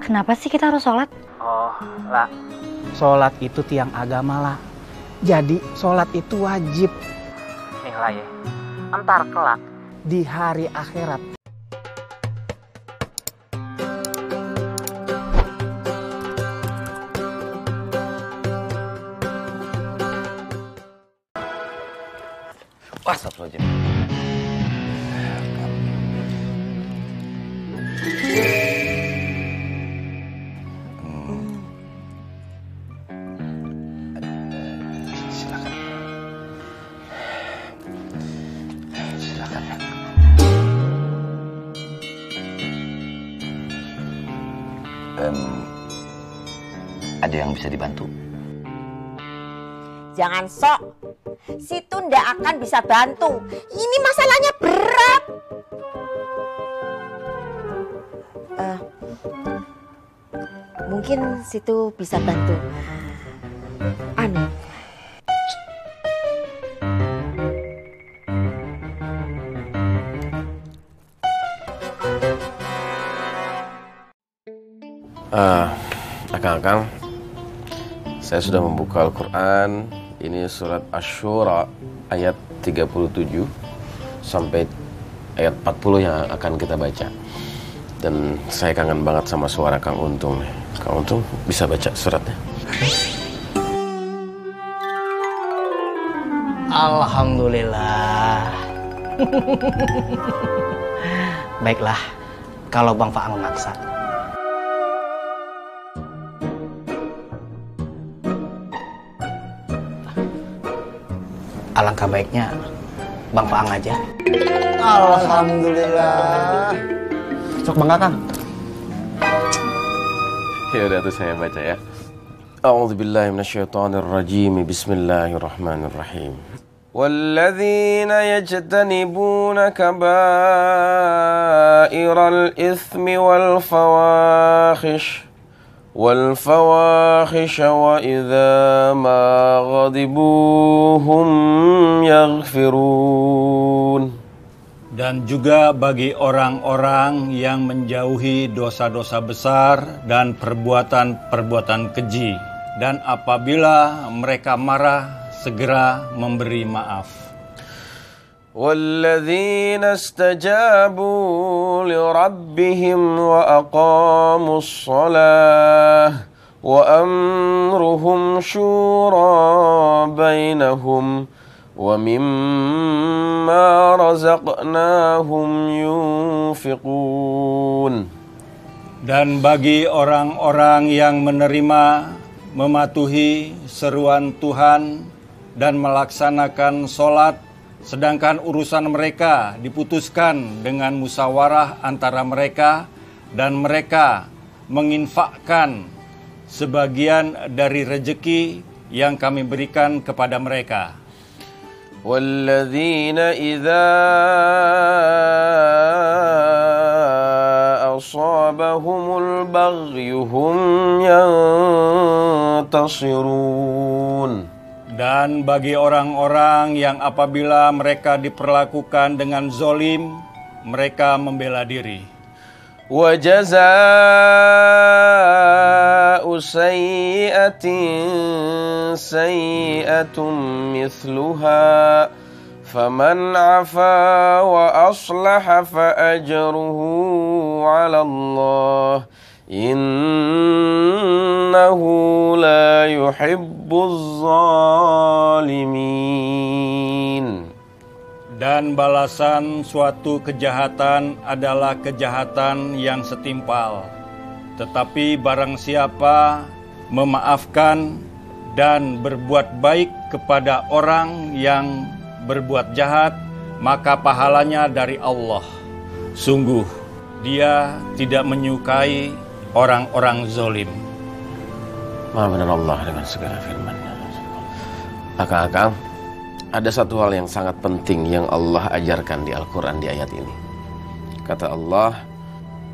Kenapa sih kita harus sholat? Oh, lah. Sholat itu tiang agama lah. Jadi sholat itu wajib. Nih lah ya. Entar kelak di hari akhirat. Wah, astagfirullahaladzim. Silakan. Silakan. Ada yang bisa dibantu? Jangan sok. Situ ndak akan bisa bantu. Ini masalahnya berat. Mungkin situ bisa bantu. Akang-akang, saya sudah membuka Al-Quran. Ini surat Asy-Syura ayat 37 sampai ayat 40 yang akan kita baca. Dan saya kangen banget sama suara Kang Untung. Kang Untung bisa baca suratnya? Alhamdulillah. Baiklah, kalau Bang Faang memaksa. Alangkah baiknya Bang Faang aja. Alhamdulillah. Sok Bang Kakang. Ya udah tuh saya baca ya. A'udzubillahi minasyaitonirrajim. Bismillahirrahmanirrahim. والذين يجتنبون كبائر الإثم والفواحش وإذا ما غضبوا هم يغفرون. Dan juga bagi orang-orang yang menjauhi dosa-dosa besar dan perbuatan-perbuatan keji. Dan apabila mereka marah, segera memberi maaf. وَالَّذِينَ اسْتَجَابُوا لِرَبِّهِمْ وَأَقَامُوا الصَّلَاةَ وَأَمْرُهُمْ شُورَى بَيْنَهُمْ وَمِمَّا رَزَقْنَاهُمْ يُنْفِقُونَ. Dan bagi orang-orang yang menerima, mematuhi seruan Tuhan dan melaksanakan sholat, sedangkan urusan mereka diputuskan dengan musyawarah antara mereka, dan mereka menginfakkan sebagian dari rezeki yang kami berikan kepada mereka. وَالَّذِينَ إِذَا أَصَابَهُمُ الْبَغْيُ هُمْ يَنْتَصِرُونَ. Dan bagi orang-orang yang apabila mereka diperlakukan dengan zolim, mereka membela diri. وَجَزَاءُ سَيِّئَةٍ سَيِّئَةٌ مِثْلُهَا فَمَنْ عَفَا وَأَصْلَحَ فَأَجْرُهُ عَلَى اللَّهِ إِنَّهُ لَا يُحِبُّ الظَّالِمِينَ. Dan balasan suatu kejahatan adalah kejahatan yang setimpal. Tetapi barang siapa memaafkan dan berbuat baik kepada orang yang berbuat jahat, maka pahalanya dari Allah. Sungguh, Dia tidak menyukai orang-orang zalim. Maha benar Allah dengan segala firman-Nya. Akang-akang, ada satu hal yang sangat penting yang Allah ajarkan di Al-Quran di ayat ini. Kata Allah,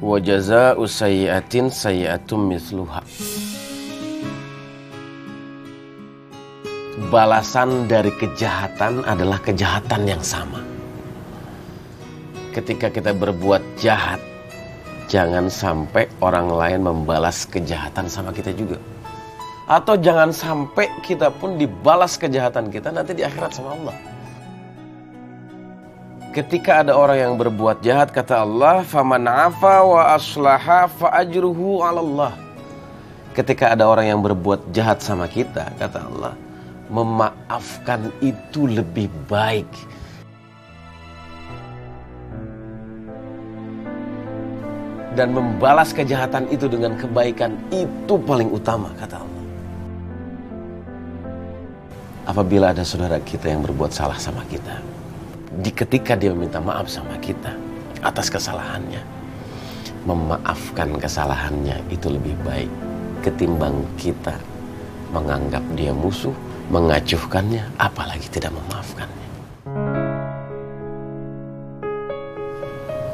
wa jazaa'u sayyi'atin sayyi'atum mithluha. Balasan dari kejahatan adalah kejahatan yang sama. Ketika kita berbuat jahat, jangan sampai orang lain membalas kejahatan sama kita juga. Atau jangan sampai kita pun dibalas kejahatan kita nanti di akhirat sama Allah. Ketika ada orang yang berbuat jahat, kata Allah, faman afa wa aslaha fa ajruhu 'ala Allah. Ketika ada orang yang berbuat jahat sama kita, kata Allah, memaafkan itu lebih baik. Dan membalas kejahatan itu dengan kebaikan itu paling utama, kata Allah. Apabila ada saudara kita yang berbuat salah sama kita, ketika dia meminta maaf sama kita atas kesalahannya, memaafkan kesalahannya itu lebih baik ketimbang kita menganggap dia musuh, mengacuhkannya, apalagi tidak memaafkannya.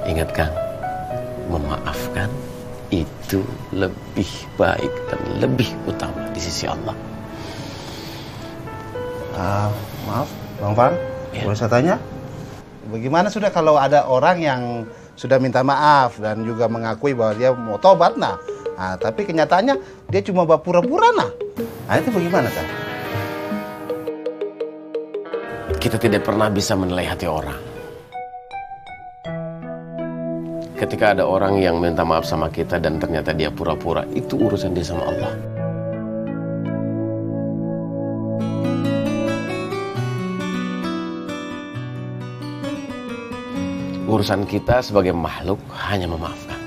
Ingat Kang, memaafkan itu lebih baik dan lebih utama di sisi Allah. Maaf, Bang Farhan, Ya. boleh saya tanya? Bagaimana sudah kalau ada orang yang sudah minta maaf dan juga mengakui bahwa dia mau tobat, nah tapi kenyataannya dia cuma berpura-pura, nah itu bagaimana kan? Kita tidak pernah bisa menilai hati orang. Ketika ada orang yang minta maaf sama kita dan ternyata dia pura-pura, itu urusan dia sama Allah. Urusan kita sebagai makhluk hanya memaafkan.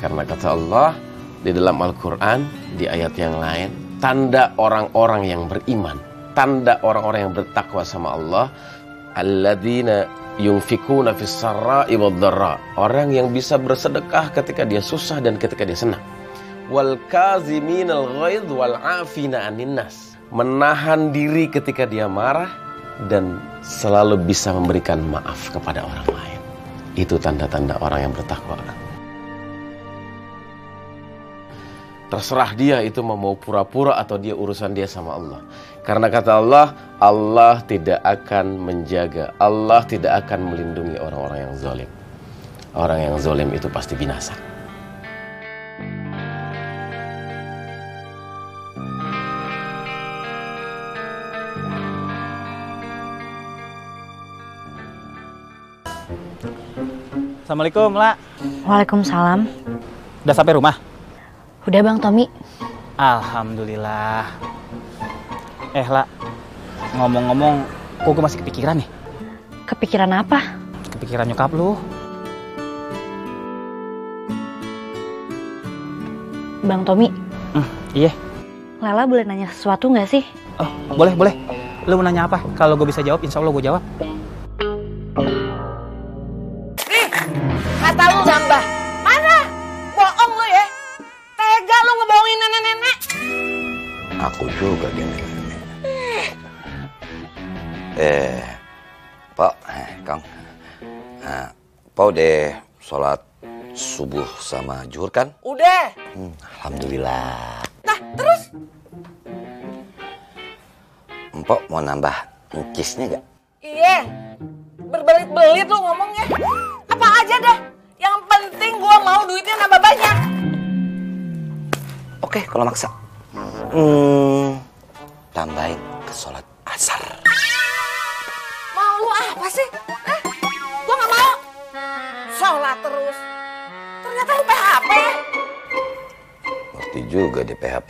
Karena kata Allah di dalam Al-Quran, di ayat yang lain, tanda orang-orang yang beriman, tanda orang-orang yang bertakwa sama Allah, alladzina yunfikuna fis sarra'i wad dharra, orang yang bisa bersedekah ketika dia susah dan ketika dia senang. Wal kaziminal ghaidh wal 'afina 'anil nas, menahan diri ketika dia marah dan selalu bisa memberikan maaf kepada orang lain. Itu tanda-tanda orang yang bertakwa. Terserah dia itu mau pura-pura atau dia urusan dia sama Allah. Karena kata Allah, Allah tidak akan menjaga, Allah tidak akan melindungi orang-orang yang zalim. Orang yang zalim itu pasti binasa. Assalamualaikum, La. Waalaikumsalam. Udah sampai rumah? Udah Bang Tommy. Alhamdulillah. La, ngomong-ngomong, kok gue masih kepikiran nih? Kepikiran apa? Kepikiran nyokap lu. Bang Tommy, Iya. Lela boleh nanya sesuatu nggak sih? Oh, boleh. Lu mau nanya apa? Kalau gue bisa jawab, insya Allah gue jawab. Kata lu nambah. Mana? Bohong lu ya. Tega lu ngebohongin nenek-nenek. Aku juga gini. Pak, Kang. Pak udah sholat subuh sama zuhur kan? Udah. Alhamdulillah. Nah, terus? Empok mau nambah ncisnya gak? Iya. Berbelit-belit lu ngomongnya. Apa aja dah. Yang penting gua mau duitnya nambah banyak. Oke, kalau maksa. Tambahin ke sholat asar. Mau lu apa sih? Gua gak mau. Sholat terus. Ternyata lu PHP. Ngerti juga di PHP.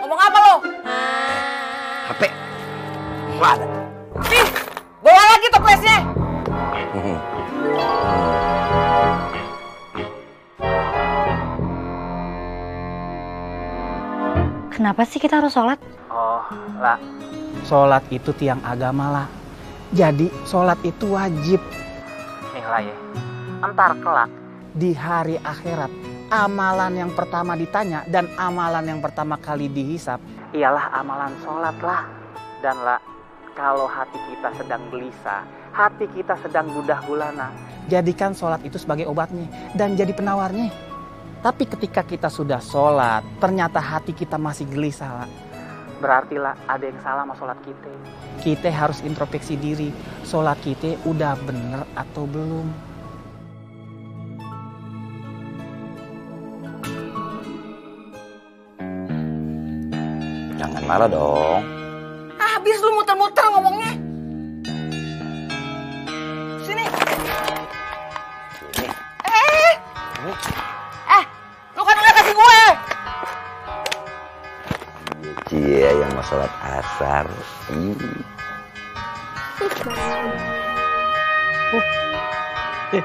Ngomong apa lu? HP? Nggak ada. Nih, bawa lagi toplesnya. Kenapa sih kita harus sholat? Oh, La. Sholat itu tiang agama, La. Jadi, sholat itu wajib. Nih, La ya. Entar kelak, di hari akhirat, amalan yang pertama ditanya dan amalan yang pertama kali dihisap ialah amalan sholat, La. Dan, La, kalau hati kita sedang gelisah, hati kita sedang gundah gulana, jadikan sholat itu sebagai obatnya dan jadi penawarnya. Tapi ketika kita sudah sholat, ternyata hati kita masih gelisah, La. Berarti, La, ada yang salah sama sholat kita. Kita harus introspeksi diri, sholat kita udah bener atau belum. Jangan marah dong. Habis lu muter-muter ngomongnya. Sini. Lu kan udah kasih gue. Cie yang mau sholat asar. Eh,